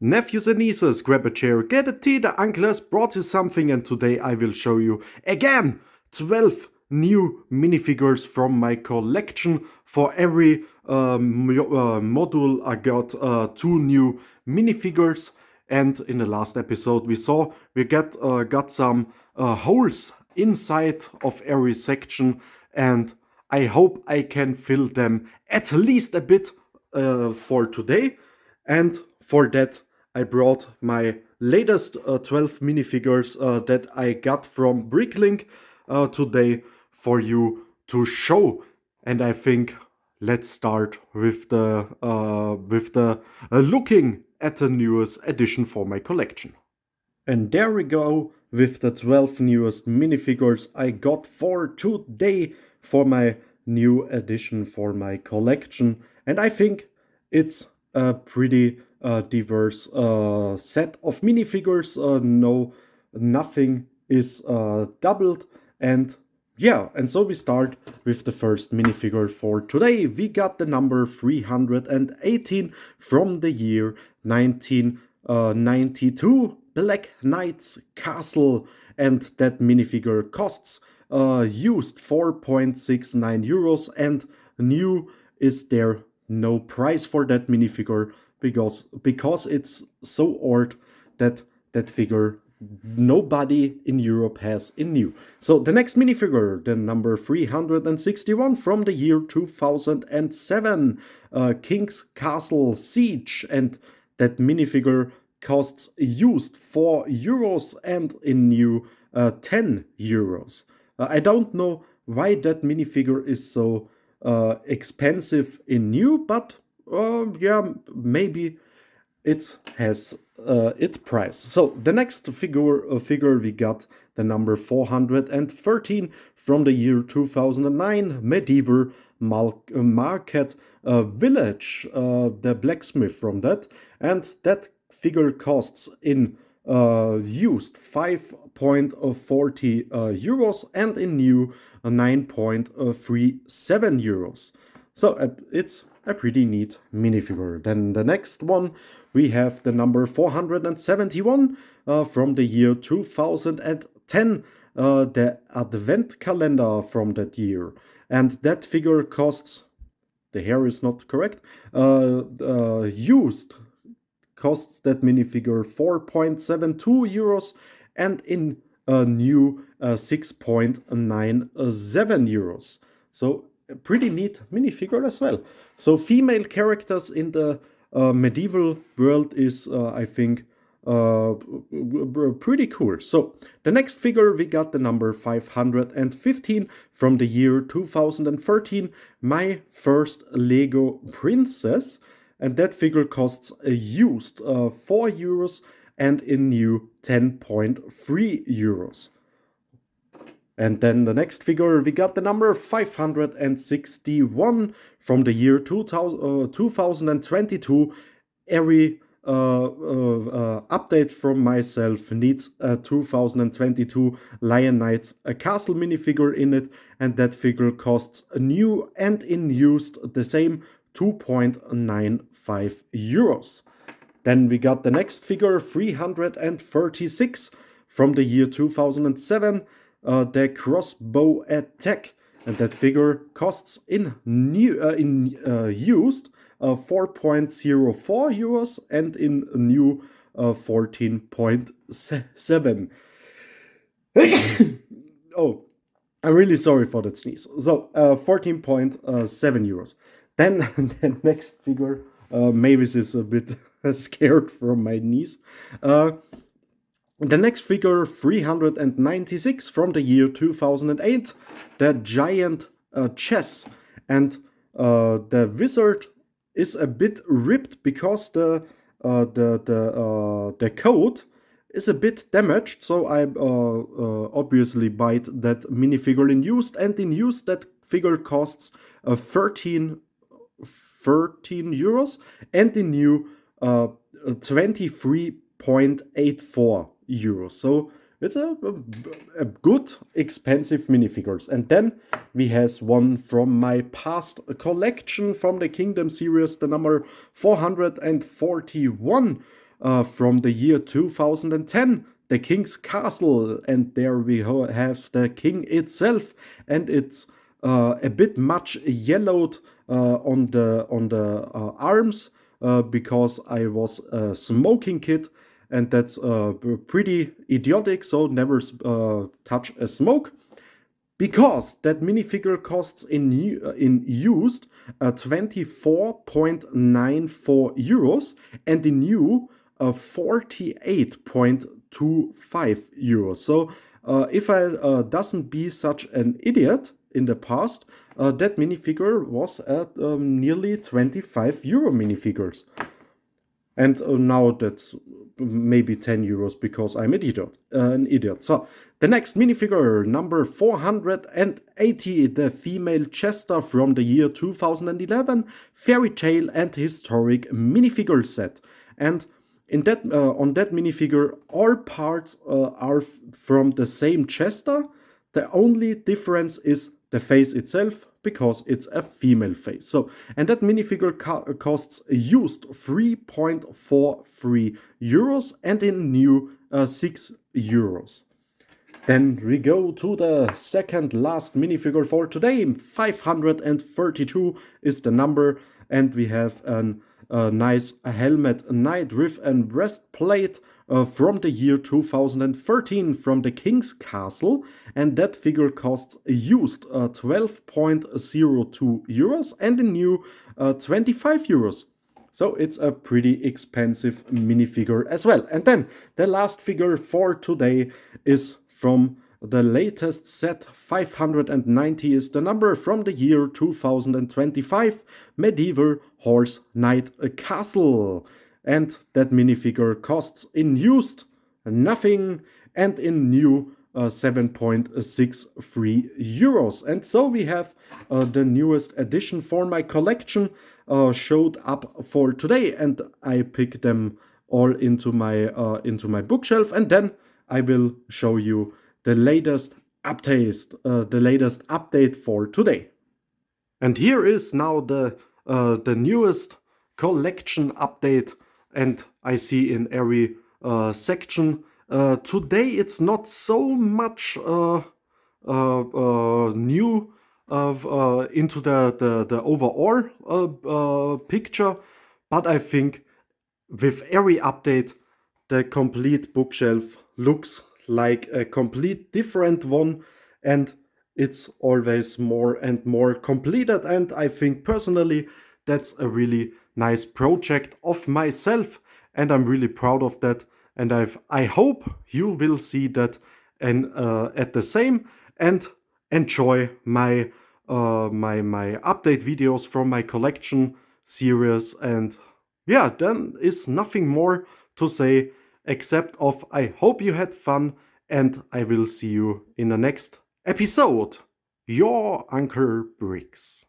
Nephews and nieces, grab a chair, get a tea, the uncle has brought you something, and today I will show you again 12 new minifigures from my collection. For every module I got 2 new minifigures, and in the last episode we got some holes inside of every section, and I hope I can fill them at least a bit for today. And for that, I brought my latest 12 minifigures that I got from Bricklink today for you to show. And I think let's start with the looking at the newest edition for my collection. And there we go with the 12 newest minifigures I got for today for my new edition for my collection. And I think it's a pretty diverse set of minifigures. No, nothing is doubled. And yeah, and so we start with the first minifigure for today. We got the number 318 from the year 1992, Black Knight's Castle, and that minifigure costs used 4.69 euros, and new is there no price for that minifigure because it's so old that that figure nobody in Europe has in new. So the next minifigure, the number 361 from the year 2007, King's Castle Siege, and that minifigure costs used 4 euros and in new 10 euros. I don't know why that minifigure is so expensive in new, but yeah, maybe it has its price. So the next figure we got the number 413 from the year 2009, medieval market village, the blacksmith from that, and that figure costs in used 5.40 euros and in new 9.37 euros. So it's a pretty neat minifigure. Then the next one, we have the number 471 from the year 2010, the advent calendar from that year. And that figure costs, the hair is not correct, used costs that minifigure 4.72 euros and in new 6.97 euros. So a pretty neat minifigure as well. So female characters in the medieval world is, I think, pretty cool. So the next figure, we got the number 515 from the year 2013, my first Lego princess, and that figure costs a used 4 euros and in new 10.3 euros. And then the next figure, we got the number 561 from the year 2022. Every update from myself needs a 2022 Lion Knights a Castle minifigure in it, and that figure costs new and in used the same 2.95 euros. Then we got the next figure, 336 from the year 2007, the crossbow attack, and that figure costs in used 4.04 euros and in new 14.7. Oh, I'm really sorry for that sneeze. So 14.7 euros. Then the next figure, Mavis is a bit scared from my knees. The next figure, 396 from the year 2008, the giant chess, and the wizard is a bit ripped because the code is a bit damaged. So I obviously bought that minifigure in used, and in used that figure costs 13 euros, and in new 23.84 euros. So it's a good expensive minifigures. And then we has one from my past collection from the Kingdom series, the number 441 from the year 2010, the King's Castle, and there we have the king itself, and it's a bit much yellowed on the arms because I was a smoking kid, and that's pretty idiotic. So never touch a smoke. Because that minifigure costs in used 24.94 euros and in new 48.25 euros. So if I doesn't be such an idiot in the past, that minifigure was at nearly 25 euro minifigures. And now that's maybe 10 euros because I'm an idiot. So the next minifigure, number 480, the female Chester from the year 2011, fairy tale and historic minifigure set. And in that on that minifigure, all parts are from the same Chester. The only difference is the face itself, because it's a female face. So, and that minifigure costs used 3.43 euros and in new 6 euros. Then we go to the second last minifigure for today. 532 is the number, and we have a nice helmet knight with a breastplate from the year 2013 from the King's Castle, and that figure costs used 12.02 euros and a new 25 euros. So it's a pretty expensive minifigure as well. And then the last figure for today is from the latest set. 590 is the number, from the year 2025, Medieval Horse Knight Castle. And that minifigure costs in used nothing and in new 7.63 euros. And so we have the newest addition for my collection showed up for today, and I pick them all into my bookshelf, and then I will show you the latest update for today. And here is now the newest collection update, and I see in every section. Today it's not so much new into the overall picture, but I think with every update the complete bookshelf looks like a complete different one, and it's always more and more completed, and I think personally that's a really nice project of myself, and I'm really proud of that, and I hope you will see that and at the same, and enjoy my my update videos from my collection series. And yeah, then is nothing more to say except of I hope you had fun, and I will see you in the next episode. Your Uncle Bricks.